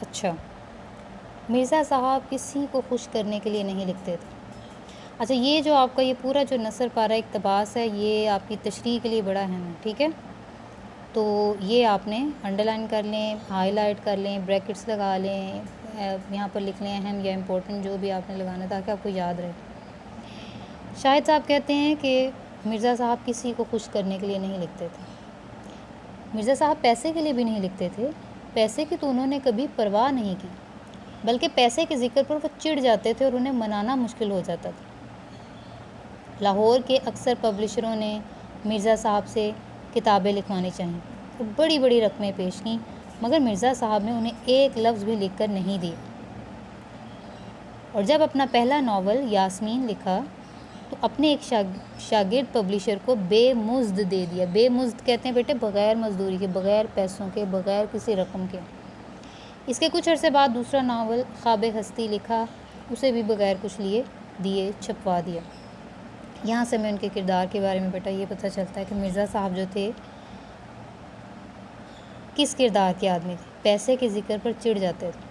اچھا، مرزا صاحب کسی کو خوش کرنے کے لیے نہیں لکھتے تھے۔ اچھا، یہ جو آپ کا یہ پورا جو نثر پارہ اقتباس ہے، یہ آپ کی تشریح کے لیے بڑا اہم ہے، ٹھیک ہے؟ تو یہ آپ نے انڈر لائن کر لیں، ہائی لائٹ کر لیں، بریکٹس لگا لیں، یہاں پر لکھ لیں اہم یا امپورٹنٹ جو بھی آپ نے لگانا تاکہ آپ کو یاد رہے۔ شاہد صاحب کہتے ہیں کہ مرزا صاحب کسی کو خوش کرنے کے لیے نہیں لکھتے تھے۔ مرزا صاحب پیسے کے لیے بھی نہیں لکھتے تھے، پیسے کی تو انہوں نے کبھی پرواہ نہیں کی، بلکہ پیسے کے ذکر پر وہ چڑ جاتے تھے اور انہیں منانا مشکل ہو جاتا تھا۔ لاہور کے اکثر پبلشروں نے مرزا صاحب سے کتابیں لکھوانی چاہیں اور بڑی بڑی رقمیں پیش کیں، مگر مرزا صاحب نے انہیں ایک لفظ بھی لکھ کر نہیں دیے۔ اور جب اپنا پہلا ناول یاسمین لکھا تو اپنے ایک شاگرد پبلشر کو بے مزد دے دیا۔ بے مزد کہتے ہیں بیٹے بغیر مزدوری کے، بغیر پیسوں کے، بغیر کسی رقم کے۔ اس کے کچھ عرصے بعد دوسرا ناول خواب ہستی لکھا، اسے بھی بغیر کچھ لیے دیے چھپوا دیا۔ یہاں سے میں ان کے کردار کے بارے میں بیٹا یہ پتہ چلتا ہے کہ مرزا صاحب جو تھے کس کردار کے آدمی تھے، پیسے کے ذکر پر چڑ جاتے تھے،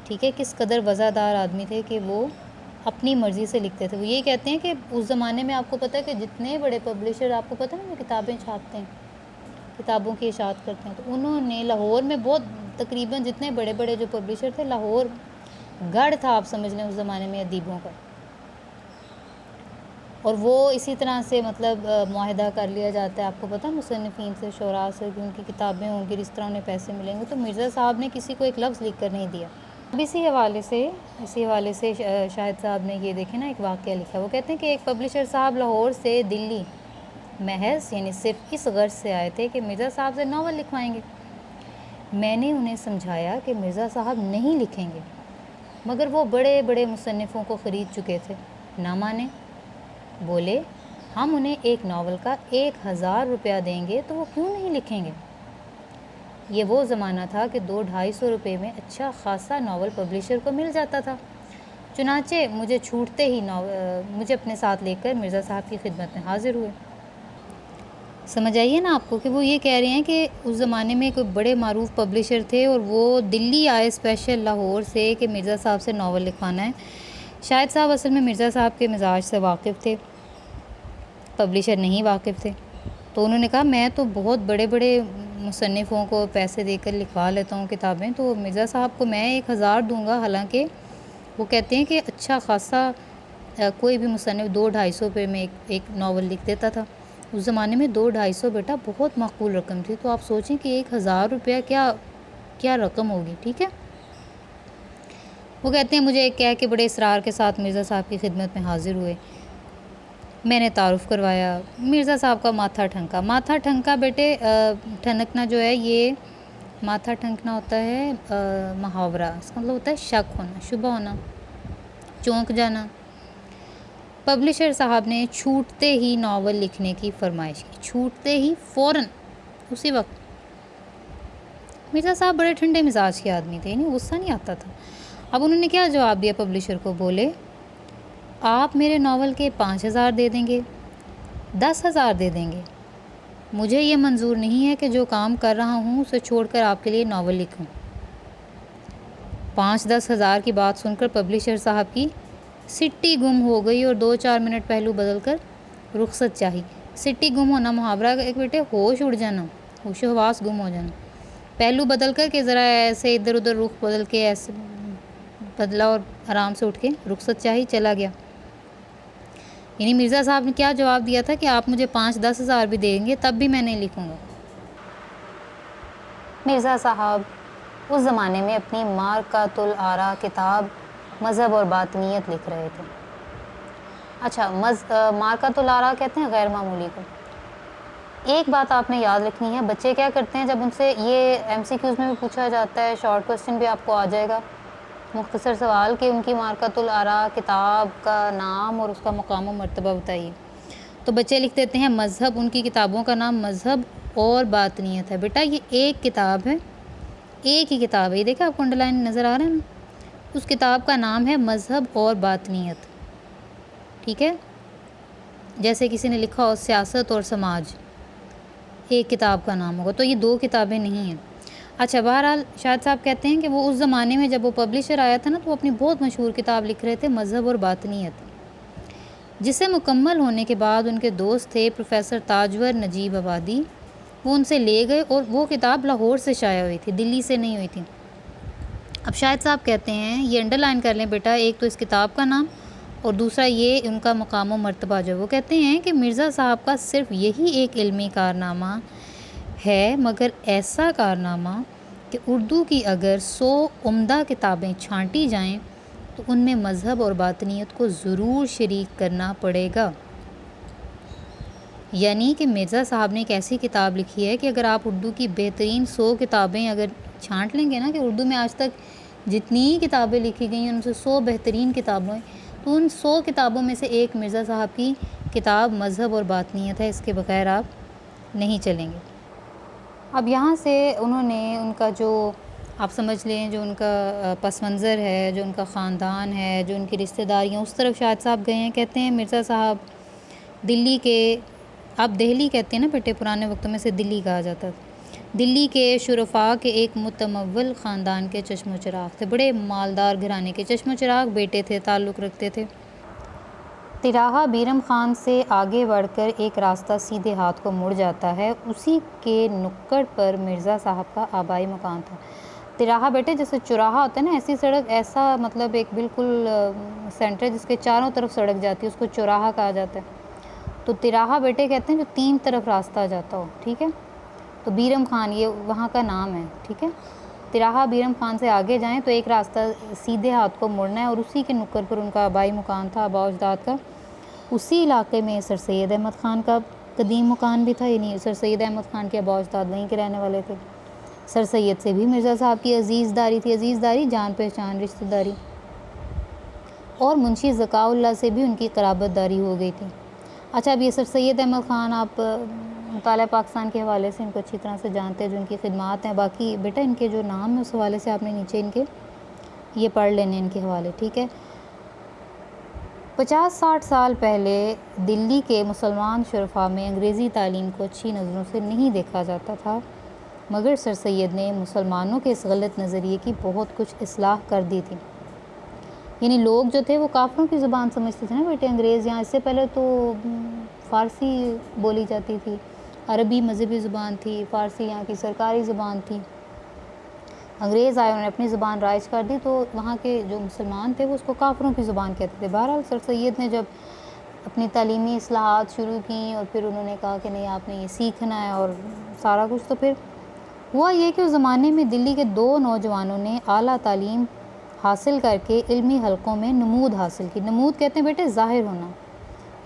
ٹھیک ہے؟ کس قدر وفادار آدمی تھے کہ وہ اپنی مرضی سے لکھتے تھے۔ وہ یہ کہتے ہیں کہ اس زمانے میں آپ کو پتہ ہے کہ جتنے بڑے پبلشر آپ کو پتہ ہے وہ کتابیں چھاپتے ہیں، کتابوں کی اشاعت کرتے ہیں، تو انہوں نے لاہور میں بہت تقریباً جتنے بڑے بڑے جو پبلشر تھے، لاہور گڑھ تھا آپ سمجھ لیں اس زمانے میں ادیبوں کا، اور وہ اسی طرح سے مطلب معاہدہ کر لیا جاتا ہے آپ کو پتہ مصنفین سے، شعراء سے کہ ان کی کتابیں ہوں گی، اس طرح انہیں پیسے ملیں گے۔ تو مرزا صاحب نے کسی کو ایک لفظ لکھ کر نہیں دیا۔ اب اسی حوالے سے شاہد صاحب نے یہ دیکھیں نا ایک واقعہ لکھا، وہ کہتے ہیں کہ ایک پبلشر صاحب لاہور سے دلی محض یعنی صرف اس غرض سے آئے تھے کہ مرزا صاحب سے ناول لکھوائیں گے۔ میں نے انہیں سمجھایا کہ مرزا صاحب نہیں لکھیں گے، مگر وہ بڑے بڑے مصنفوں کو خرید چکے تھے، نہ مانے، بولے ہم انہیں ایک ناول کا 1000 روپیہ دیں گے تو وہ کیوں نہیں لکھیں گے؟ یہ وہ زمانہ تھا کہ 200-250 روپے میں اچھا خاصا ناول پبلشر کو مل جاتا تھا۔ چنانچہ مجھے چھوٹتے ہی مجھے اپنے ساتھ لے کر مرزا صاحب کی خدمت میں حاضر ہوئے۔ سمجھ آئیے نا آپ کو کہ وہ یہ کہہ رہے ہیں کہ اس زمانے میں کوئی بڑے معروف پبلشر تھے اور وہ دلی آئے اسپیشل لاہور سے کہ مرزا صاحب سے ناول لکھوانا ہے۔ شاہد صاحب اصل میں مرزا صاحب کے مزاج سے واقف تھے، پبلشر نہیں واقف تھے، تو انہوں نے کہا میں تو بہت بڑے بڑے مصنفوں کو پیسے دے کر لکھوا لیتا ہوں کتابیں، تو مرزا صاحب کو میں 1000 دوں گا، حالانکہ وہ کہتے ہیں کہ اچھا خاصا کوئی بھی مصنف 200-250 روپے میں ایک ناول لکھ دیتا تھا۔ اس زمانے میں 200-250 بیٹا بہت معقول رقم تھی، تو آپ سوچیں کہ 1000 روپیہ کیا رقم ہوگی، ٹھیک ہے؟ وہ کہتے ہیں مجھے ایک کہہ کے بڑے اصرار کے ساتھ مرزا صاحب کی خدمت میں حاضر ہوئے۔ میں نے تعارف کروایا، مرزا صاحب کا ماتھا ٹھنکا بیٹے ٹھنکنا جو ہے، یہ ماتھا ٹھنکنا ہوتا ہے محاورہ، اس کا مطلب ہوتا ہے شک ہونا، شبہ ہونا، چونک جانا۔ پبلشر صاحب نے چھوٹتے ہی ناول لکھنے کی فرمائش کی، چھوٹتے ہی فوراً اسی وقت۔ مرزا صاحب بڑے ٹھنڈے مزاج کے آدمی تھے، انہیں غصہ نہیں آتا تھا۔ اب انہوں نے کیا جواب دیا پبلشر کو؟ بولے آپ میرے ناول کے 5000 دے دیں گے، 10,000 دے دیں گے، مجھے یہ منظور نہیں ہے کہ جو کام کر رہا ہوں اسے چھوڑ کر آپ کے لیے ناول لکھوں۔ 5-10 ہزار کی بات سن کر پبلشر صاحب کی سٹی گم ہو گئی اور 2-4 منٹ پہلو بدل کر رخصت چاہی۔ سٹی گم ہونا محاورہ ایک بیٹے ہوش اڑ جانا، ہوش و حواس گم ہو جانا، پہلو بدل کر کہ ذرا ایسے ادھر ادھر رخ بدل کے ایسے بدلا اور آرام سے اٹھ کے رخصت چاہی، چلا گیا۔ یعنی مرزا صاحب نے کیا جواب دیا تھا کہ آپ مجھے 5-10 ہزار بھی دیں گے تب بھی میں نہیں لکھوں گا۔ مرزا صاحب اس زمانے میں اپنی مارکۃ الآراء کتاب مذہب اور باطنیت لکھ رہے تھے۔ اچھا، مارکۃ الآراء کہتے ہیں غیر معمولی کو۔ ایک بات آپ نے یاد رکھنی ہے، بچے کیا کرتے ہیں جب ان سے یہ MCQs میں بھی پوچھا جاتا ہے، شارٹ کوسچن بھی آپ کو آ جائے گا، مختصر سوال کہ ان کی مارکۃ الآراء کتاب کا نام اور اس کا مقام و مرتبہ بتائیے، تو بچے لکھ دیتے ہیں مذہب، ان کی کتابوں کا نام مذہب اور باطنیت ہے۔ بیٹا یہ ایک کتاب ہے، ایک ہی کتاب ہے، یہ دیکھیں آپ کو انڈر لائن نظر آ رہا ہے نا، اس کتاب کا نام ہے مذہب اور باطنیت، ٹھیک ہے؟ جیسے کسی نے لکھا ہو سیاست اور سماج، ایک کتاب کا نام ہوگا، تو یہ 2 کتابیں نہیں ہیں۔ اچھا، بہرحال شاہد صاحب کہتے ہیں کہ وہ اس زمانے میں جب وہ پبلشر آیا تھا نا تو وہ اپنی بہت مشہور کتاب لکھ رہے تھے مذہب اور باطنیت، جسے مکمل ہونے کے بعد ان کے دوست تھے پروفیسر تاجور نجیب آبادی، وہ ان سے لے گئے اور وہ کتاب لاہور سے شائع ہوئی تھی، دلی سے نہیں ہوئی تھی۔ اب شاہد صاحب کہتے ہیں، یہ انڈر لائن کر لیں بیٹا، ایک تو اس کتاب کا نام اور دوسرا یہ ان کا مقام و مرتبہ جو وہ کہتے ہیں کہ مرزا صاحب کا صرف یہی ایک علمی کارنامہ ہے، مگر ایسا کارنامہ کہ اردو کی اگر 100 عمدہ کتابیں چھانٹی جائیں تو ان میں مذہب اور باطنیت کو ضرور شریک کرنا پڑے گا۔ یعنی کہ مرزا صاحب نے ایک ایسی کتاب لکھی ہے کہ اگر آپ اردو کی بہترین 100 کتابیں اگر چھانٹ لیں گے نا، کہ اردو میں آج تک جتنی کتابیں لکھی گئی ہیں ان سے 100 بہترین کتابیں، تو ان 100 کتابوں میں سے ایک مرزا صاحب کی کتاب مذہب اور باطنیت ہے، اس کے بغیر آپ نہیں چلیں گے۔ اب یہاں سے انہوں نے ان کا جو آپ سمجھ لیں جو ان کا پس منظر ہے، جو ان کا خاندان ہے، جو ان کی رشتہ داریاں، اس طرف شاہد صاحب گئے ہیں۔ کہتے ہیں مرزا صاحب دلی کے، آپ دہلی کہتے ہیں نا بیٹے، پرانے وقتوں میں سے دلی کہا جاتا تھا، دلی کے شرفاء کے ایک متمول خاندان کے چشم و چراغ تھے، بڑے مالدار گھرانے کے چشم و چراغ بیٹے تھے، تعلق رکھتے تھے۔ تراہا بیرم خان سے آگے بڑھ کر ایک راستہ سیدھے ہاتھ کو مڑ جاتا ہے، اسی کے نکڑ پر مرزا صاحب کا آبائی مکان تھا۔ تراہا بیٹے جیسے چوراہا ہوتا ہے نا، ایسی سڑک، ایسا مطلب ایک بالکل سینٹر جس کے چاروں طرف سڑک جاتی ہے، اس کو چوراہا کہا جاتا ہے۔ تو تراہا بیٹے کہتے ہیں جو 3 طرف راستہ جاتا ہو، ٹھیک ہے، تو بیرم خان یہ وہاں کا نام ہے، ٹھیک ہے۔ تراہا بیرم خان سے آگے جائیں تو ایک راستہ سیدھے ہاتھ کو مڑنا ہے، اور اسی کے نکڑ پر ان کا آبائی مکان تھا، آباء و اجداد کا۔ اسی علاقے میں سر سید احمد خان کا قدیم مکان بھی تھا، یعنی سر سید احمد خان کے آباء و اجداد وہیں کے رہنے والے تھے۔ سر سید سے بھی مرزا صاحب کی عزیز داری تھی، عزیز داری جان پہچان، رشتہ داری، اور منشی ذکاء اللہ سے بھی ان کی قرابت داری ہو گئی تھی۔ اچھا، اب یہ سر سید احمد خان آپ مطالعہ پاکستان کے حوالے سے ان کو اچھی طرح سے جانتے ہیں، جو ان کی خدمات ہیں، باقی بیٹا ان کے جو نام ہیں اس حوالے سے آپ نے نیچے ان کے یہ پڑھ لینے ان کے حوالے، ٹھیک ہے۔ 50-60 سال پہلے دلی کے مسلمان شرفاء میں انگریزی تعلیم کو اچھی نظروں سے نہیں دیکھا جاتا تھا، مگر سر سید نے مسلمانوں کے اس غلط نظریے کی بہت کچھ اصلاح کر دی تھی۔ یعنی لوگ جو تھے وہ کافروں کی زبان سمجھتے تھے نا بیٹے انگریز، یہاں اس سے پہلے تو فارسی بولی جاتی تھی، عربی مذہبی زبان تھی، فارسی یہاں کی سرکاری زبان تھی۔ انگریز آئے، انہوں نے اپنی زبان رائج کر دی، تو وہاں کے جو مسلمان تھے وہ اس کو کافروں کی زبان کہتے تھے۔ بہرحال سر سید نے جب اپنی تعلیمی اصلاحات شروع کیں اور پھر انہوں نے کہا کہ نہیں آپ نے یہ سیکھنا ہے اور سارا کچھ، تو پھر ہوا یہ کہ اس زمانے میں دلی کے 2 نوجوانوں نے اعلیٰ تعلیم حاصل کر کے علمی حلقوں میں نمود حاصل کی۔ نمود کہتے ہیں بیٹے ظاہر ہونا،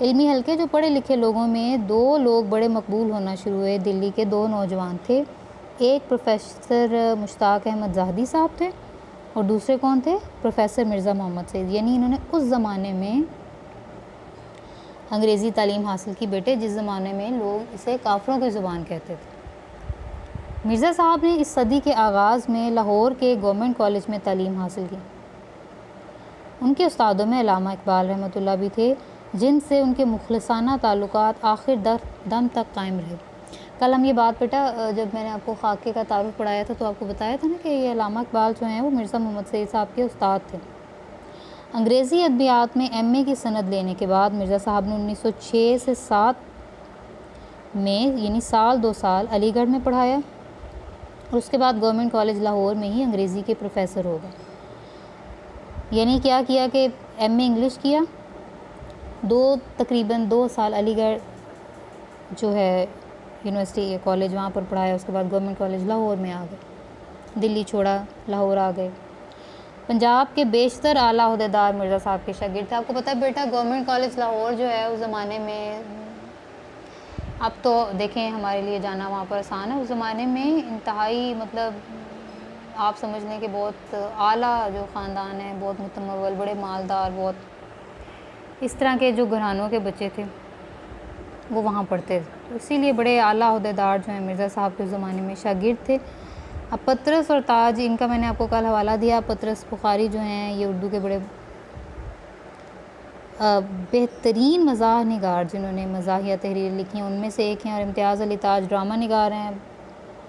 علمی حلقے جو پڑھے لکھے لوگوں میں 2 لوگ بڑے مقبول ہونا شروع ہوئے، دلی کے 2 نوجوان تھے، ایک پروفیسر مشتاق احمد زاہدی صاحب تھے اور دوسرے کون تھے؟ پروفیسر مرزا محمد سعید، یعنی انہوں نے اس زمانے میں انگریزی تعلیم حاصل کی بیٹے، جس زمانے میں لوگ اسے کافروں کی زبان کہتے تھے۔ مرزا صاحب نے اس صدی کے آغاز میں لاہور کے گورنمنٹ کالج میں تعلیم حاصل کی۔ ان کے استادوں میں علامہ اقبال رحمۃ اللہ بھی تھے، جن سے ان کے مخلصانہ تعلقات آخر دم تک قائم رہے۔ کل ہم یہ بات بیٹا جب میں نے آپ کو خاکے کا تعارف پڑھایا تھا تو آپ کو بتایا تھا نا کہ یہ علامہ اقبال جو ہیں وہ مرزا محمد سعید صاحب کے استاد تھے۔ انگریزی ادبیات میں ایم اے کی سند لینے کے بعد مرزا صاحب نے 1906 سے 7 میں یعنی سال 2 سال علی گڑھ میں پڑھایا اور اس کے بعد گورنمنٹ کالج لاہور میں ہی انگریزی کے پروفیسر ہو گئے۔ یعنی کیا کیا کہ ایم اے انگلش کیا، تقریباً 2 سال علی گڑھ جو ہے یونیورسٹی کالج وہاں پر پڑھایا، اس کے بعد گورنمنٹ کالج لاہور میں آ گئے، دلی چھوڑا لاہور آ گئے۔ پنجاب کے بیشتر اعلیٰ عہدیدار مرزا صاحب کے شاگرد تھے۔ آپ کو پتہ ہے بیٹا گورنمنٹ کالج لاہور جو ہے اس زمانے میں، اب تو دیکھیں ہمارے لیے جانا وہاں پر آسان ہے، اس زمانے میں انتہائی مطلب آپ سمجھ لیں کہ بہت اعلیٰ جو خاندان ہے، بہت متمول، بڑے مالدار، بہت اس طرح کے جو گھرانوں کے بچے تھے وہ وہاں پڑھتے تھے، اسی لیے بڑے اعلیٰ عہدیدار جو ہیں مرزا صاحب کے زمانے میں شاگرد تھے۔ اب پطرس اور تاج، ان کا میں نے آپ کو کل حوالہ دیا، پطرس بخاری جو ہیں یہ اردو کے بڑے بہترین مزاح نگار جنہوں نے مزاحیہ تحریر لکھی ہیں ان میں سے ایک ہیں، اور امتیاز علی تاج ڈرامہ نگار ہیں،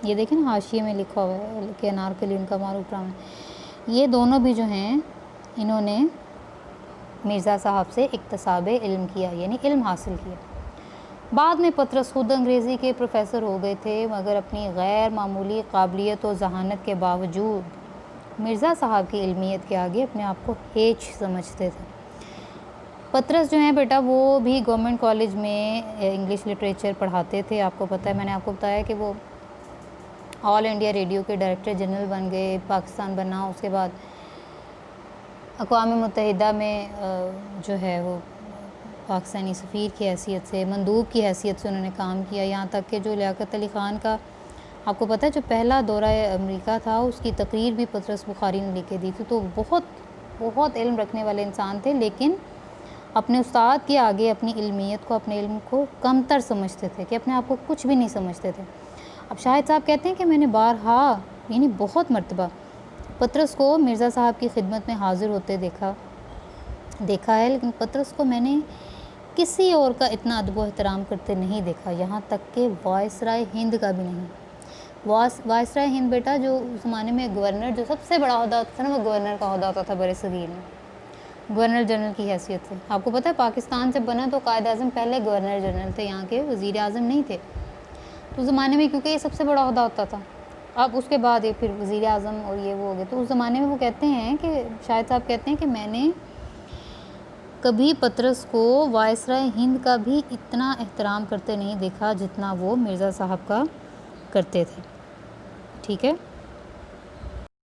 یہ دیکھیں نا حاشیے میں لکھا ہوا ہے کہ انارکلی ان کا معروف ڈرامہ ہے۔ یہ دونوں بھی جو ہیں انہوں نے مرزا صاحب سے اکتساب علم کیا، یعنی علم حاصل کیا۔ بعد میں پطرس خود انگریزی کے پروفیسر ہو گئے تھے، مگر اپنی غیر معمولی قابلیت و ذہانت کے باوجود مرزا صاحب کی علمیت کے آگے اپنے آپ کو ہیچ سمجھتے تھے۔ پطرس جو ہیں بیٹا وہ بھی گورنمنٹ کالج میں انگلش لٹریچر پڑھاتے تھے۔ آپ کو پتہ ہے، میں نے آپ کو بتایا کہ وہ آل انڈیا ریڈیو کے ڈائریکٹر جنرل بن گئے، پاکستان بنا، اس کے بعد اقوام متحدہ میں جو ہے وہ پاکستانی سفیر کی حیثیت سے، مندوب کی حیثیت سے انہوں نے کام کیا، یہاں تک کہ جو لیاقت علی خان کا آپ کو پتہ ہے جو پہلا دورہ امریکہ تھا اس کی تقریر بھی پطرس بخاری نے لکھ کے دی تھی۔ تو بہت علم رکھنے والے انسان تھے، لیکن اپنے استاد کے آگے اپنی علمیت کو، اپنے علم کو کمتر سمجھتے تھے، کہ اپنے آپ کو کچھ بھی نہیں سمجھتے تھے۔ اب شاہد صاحب کہتے ہیں کہ میں نے بارہا یعنی بہت مرتبہ پطرس کو مرزا صاحب کی خدمت میں حاضر ہوتے دیکھا ہے، لیکن پطرس کو میں نے کسی اور کا اتنا ادب و احترام کرتے نہیں دیکھا، یہاں تک کہ وائسرائے ہند کا بھی نہیں۔ وائسرائے ہند بیٹا جو اس زمانے میں گورنر، جو سب سے بڑا عہدہ ہوتا تھا نا، وہ گورنر کا عہدہ ہوتا تھا بر صغیر میں، گورنر جنرل کی حیثیت سے۔ آپ کو پتہ ہے پاکستان سے بنا تو قائد اعظم پہلے گورنر جنرل تھے، یہاں کے وزیر اعظم نہیں تھے۔ تو اس زمانے میں کیونکہ یہ سب سے بڑا عہدہ ہوتا تھا، اب اس کے بعد یہ پھر وزیر اعظم اور یہ وہ ہو گئے، تو اس زمانے میں وہ کہتے ہیں کہ شاہد صاحب کہتے ہیں کہ میں نے کبھی پطرس کو وائسرائے ہند کا بھی اتنا احترام کرتے نہیں دیکھا جتنا وہ مرزا صاحب کا کرتے تھے۔ ٹھیک ہے۔